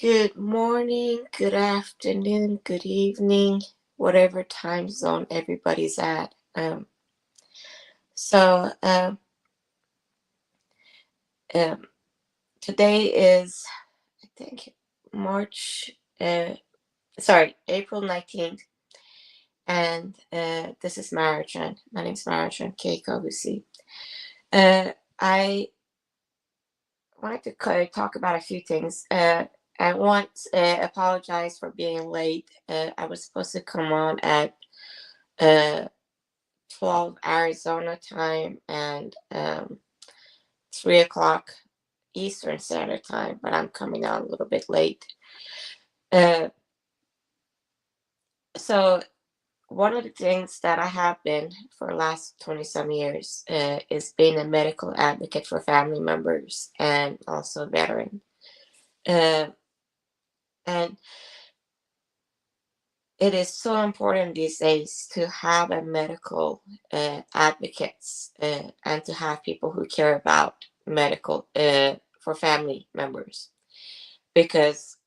Good morning, good afternoon, good evening, whatever time zone everybody's at. So um, today is, I think, March, April 19th, and this is Marichan. My name's Marichan K. Kobusi. I wanted to talk about a few things. I want to apologize for being late. I was supposed to come on at uh, 12 Arizona time and 3 o'clock Eastern Standard Time, but I'm coming on a little bit late. Uh, so, one of the things that I have been for the last 20 some years is being a medical advocate for family members and also veteran. Uh, and it is so important these days to have a medical advocates and to have people who care about medical for family members, because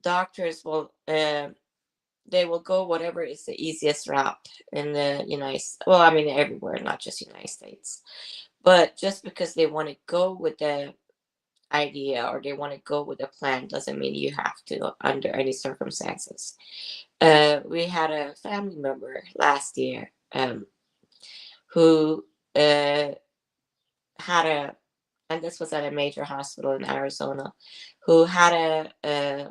doctors will they will go whatever is the easiest route in the well, I mean everywhere, not just United States, but just because they want to go with the idea or they want to go with a plan doesn't mean you have to under any circumstances. We had a family member last year who had a, and this was at a major hospital in Arizona, who had a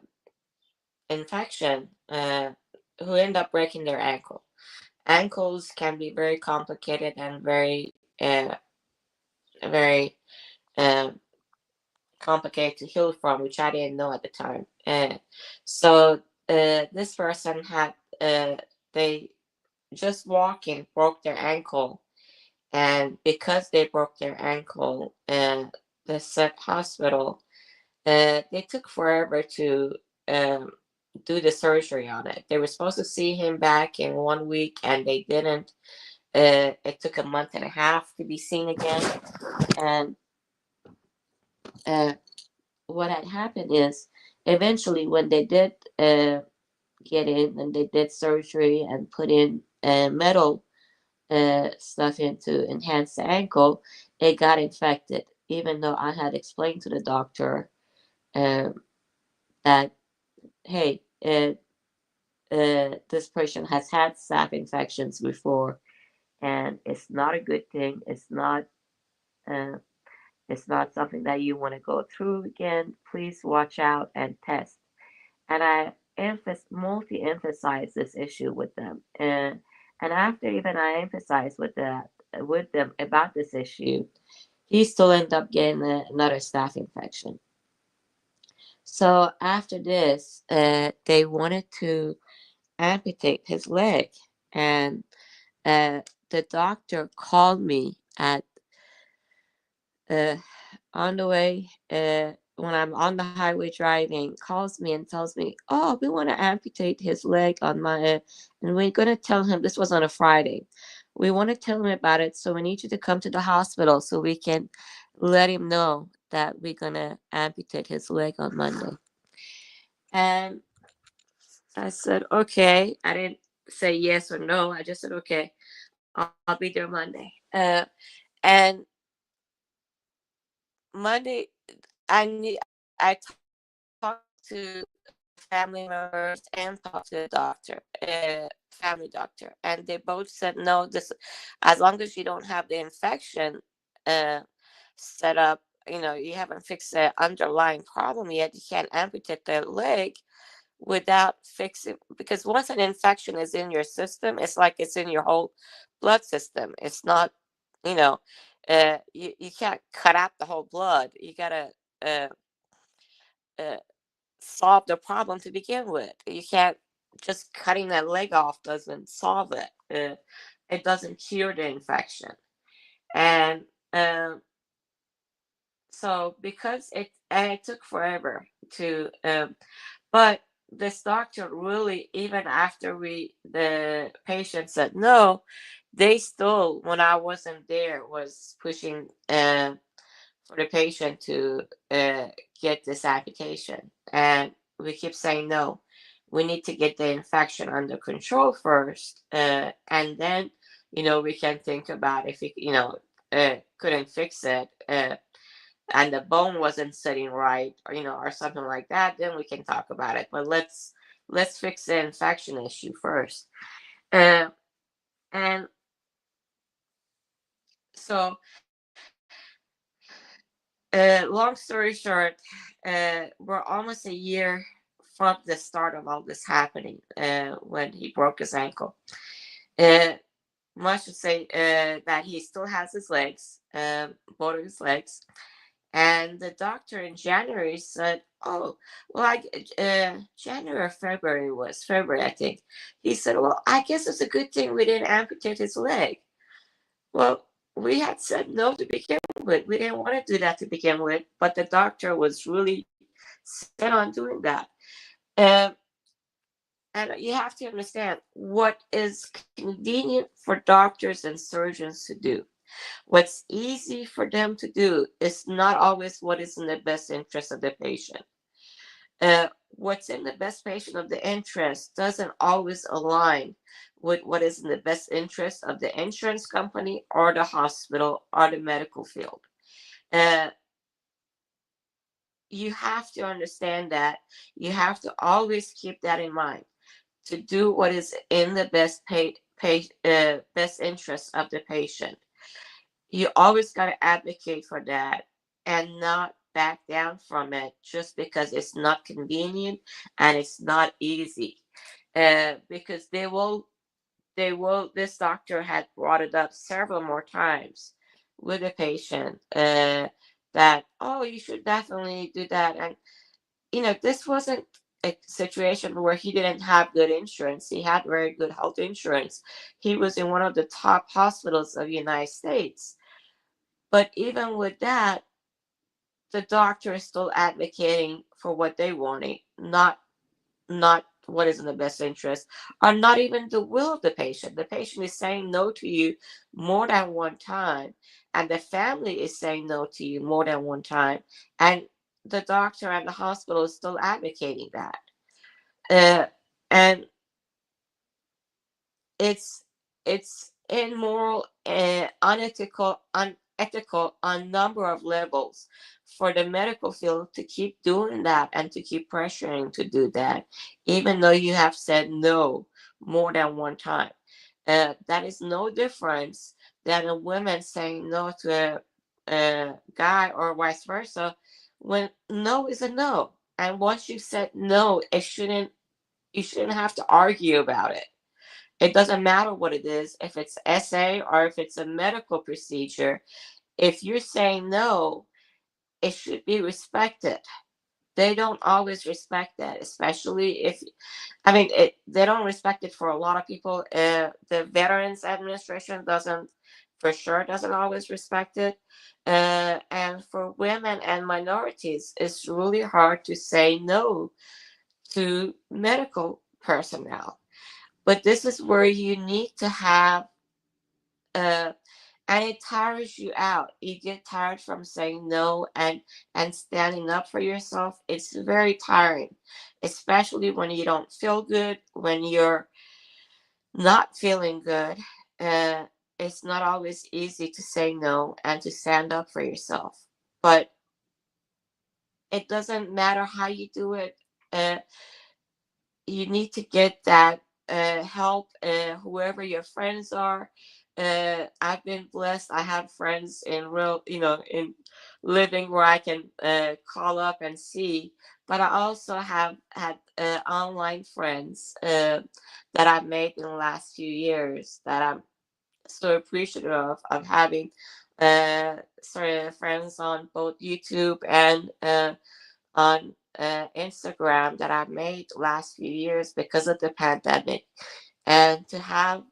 infection, who ended up breaking their ankle. Ankles can be very complicated and very um, complicated to heal from, which I didn't know at the time. So this person had they just walking broke their ankle, and because they broke their ankle, the said hospital, they took forever to um, do the surgery on it. They were supposed to see him back in 1 week, and they didn't. It took a month and a half to be seen again. And uh, what had happened is, eventually, when they did get in and they did surgery and put in metal stuff in to enhance the ankle, it got infected. Even though I had explained to the doctor um, that, hey, this patient has had staph infections before, and it's not a good thing. Uh, it's not something that you want to go through again. Please watch out and test. And I multi-emphasize this issue with them. And after even I emphasize with them about this issue, he still ended up getting another staph infection. So after this, they wanted to amputate his leg, and uh, the doctor called me at uh, on the way, when I'm on the highway driving, calls me and tells me, "Oh, we want to amputate his leg on my," and we're gonna tell him this was on a Friday. We want to tell him about it, so we need you to come to the hospital so we can let him know that we're gonna amputate his leg on Monday. And I said, "Okay." I didn't say yes or no. I just said, "Okay, I'll be there Monday." And Monday, I talked to family members and talked to the doctor, family doctor, and they both said no. This, as long as you don't have the infection uh, set up, you haven't fixed the underlying problem yet. You can't amputate the leg without fixing, because once an infection is in your system, it's like it's in your whole blood system. It's not, you know, you can't cut out the whole blood. You gotta uh, uh, solve the problem to begin with. You can't, just cutting that leg off doesn't solve it. It doesn't cure the infection. And um, so because it took forever to, but this doctor really, even after the patient said no, they still, when I wasn't there, was pushing for the patient to get this amputation. And we keep saying no. We need to get the infection under control first, and then we can think about if we couldn't fix it, and the bone wasn't sitting right, or something like that. Then we can talk about it. But let's fix the infection issue first. Uh, and so, long story short, we're almost a year from the start of all this happening, when he broke his ankle. Uh, I should say that he still has his legs, both of his legs. And the doctor in January said, "Oh, well, January or February, was February, I think." He said, "Well, I guess it's a good thing we didn't amputate his leg." Well, we had said no to begin with. We didn't want to do that to begin with, but the doctor was really set on doing that. Um, and you have to understand what is convenient for doctors and surgeons to do. What's easy for them to do is not always what is in the best interest of the patient. What's in the best patient of the interest doesn't always align with what is in the best interest of the insurance company or the hospital or the medical field. Uh, you have to understand that. You have to always keep that in mind to do what is in the best interest of the patient. You always got to advocate for that and not back down from it just because it's not convenient and it's not easy. Because this doctor had brought it up several more times with the patient, that, oh, you should definitely do that. And this wasn't a situation where he didn't have good insurance. He had very good health insurance. He was in one of the top hospitals of the United States. But even with that, the doctor is still advocating for what they wanted, not what is in the best interest, or not even the will of the patient. The patient is saying no to you more than one time, and the family is saying no to you more than one time, and the doctor and the hospital is still advocating that. And it's immoral and unethical on a number of levels for the medical field to keep doing that and to keep pressuring to do that, even though you have said no more than one time. That is no difference than a woman saying no to a guy or vice versa, when no is a no. And once you said no, you shouldn't have to argue about it. It doesn't matter what it is, if it's SA or if it's a medical procedure. If you're saying no, it should be respected. They don't always respect that, especially if, I mean, they don't respect it for a lot of people. The Veterans Administration for sure, doesn't always respect it. And for women and minorities, it's really hard to say no to medical personnel. But this is where you need to have, uh, and it tires you out. You get tired from saying no and standing up for yourself. It's very tiring, especially when you don't feel good, when you're not feeling good. Uh, it's not always easy to say no and to stand up for yourself. But it doesn't matter how you do it. Uh, you need to get that help, whoever your friends are. I've been blessed. I have friends in real, in living where I can call up and see. But I also have had online friends that I've made in the last few years that I'm so appreciative of having sort of friends on both YouTube and on Instagram that I've made last few years because of the pandemic. And to have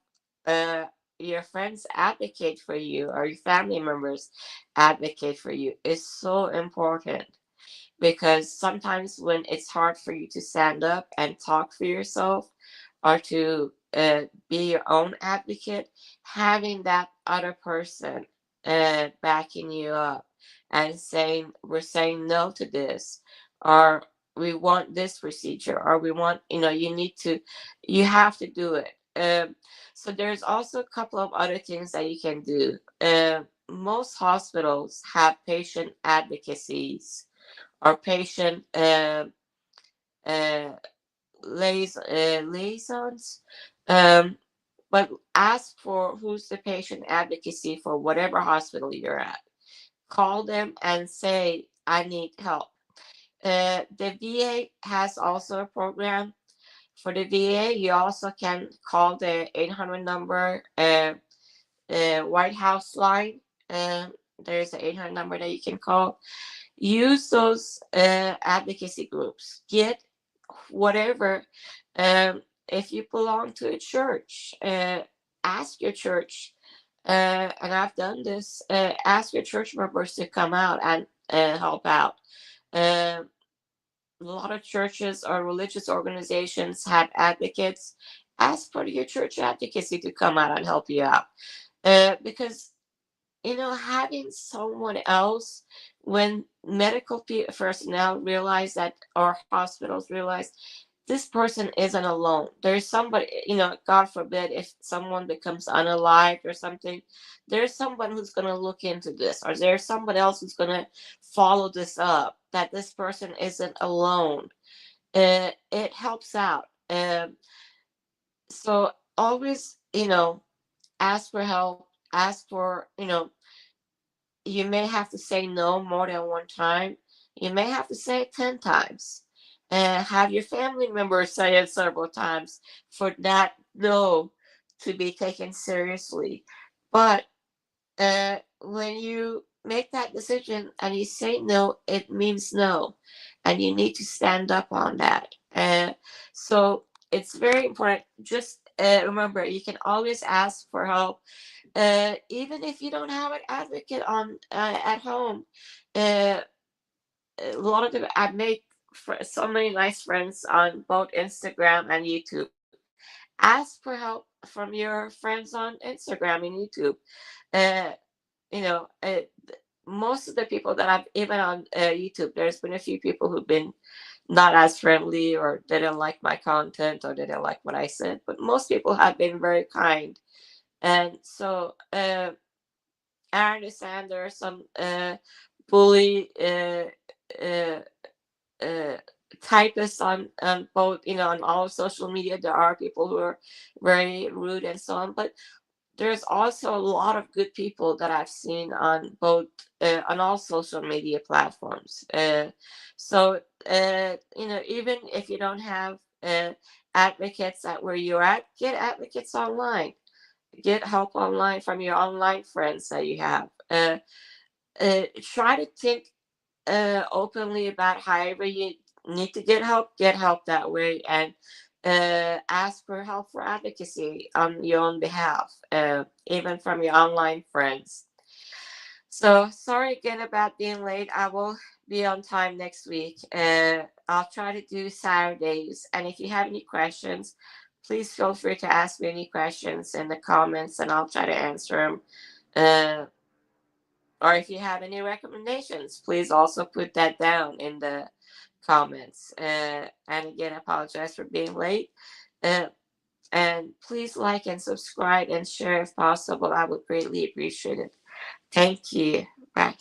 uh, your friends advocate for you or your family members advocate for you is so important, because sometimes when it's hard for you to stand up and talk for yourself or to be your own advocate, having that other person backing you up and saying we're saying no to this, or we want this procedure, or we want, you have to do it. So there's also a couple of other things that you can do. Most hospitals have patient advocacies or patient uh, liaisons. Um, but ask for who's the patient advocacy for whatever hospital you're at. Call them and say, I need help. The VA has also a program. For the VA, you also can call the 800 number, White House line. There's an 800 number that you can call. Use those advocacy groups. Get whatever. If you belong to a church, ask your church, and I've done this. Ask your church members to come out and help out. Um a lot of churches or religious organizations have advocates. Ask for your church advocacy to come out and help you out, because having someone else, when personnel realize that, or hospitals realize this person isn't alone. There's somebody, God forbid, if someone becomes unalived or something, there's someone who's going to look into this, or there's somebody else who's going to follow this up, that this person isn't alone. It helps out. So always, ask for help, ask for, you may have to say no more than one time. You may have to say it 10 times. And have your family members say it several times for that no to be taken seriously. But when you make that decision and you say no, it means no. And you need to stand up on that. So it's very important. Just remember, you can always ask for help, even if you don't have an advocate on at home. Uh, a lot of them, I've made so many nice friends on both Instagram and YouTube. Ask for help from your friends on Instagram and YouTube. Uh, you know, uh, Most of the people that I've, even on YouTube, there's been a few people who've been not as friendly, or they didn't like my content, or they didn't like what I said. But most people have been very kind. And so I understand there are some bully uh, uh, typists on both, on all social media. There are people who are very rude and so on, but there's also a lot of good people that I've seen on both, on all social media platforms. So even if you don't have advocates at where you're at, get advocates online. Get help online from your online friends that you have. Try to think openly about however you need to get help that way, and ask for help for advocacy on your own behalf, even from your online friends. So sorry again about being late. I will be on time next week. I'll try to do Saturdays. And if you have any questions, please feel free to ask me any questions in the comments, and I'll try to answer them. Uh, or if you have any recommendations, please also put that down in the comments. And again, I apologize for being late. Uh, and please like and subscribe and share if possible. I would greatly appreciate it. Thank you. Bye.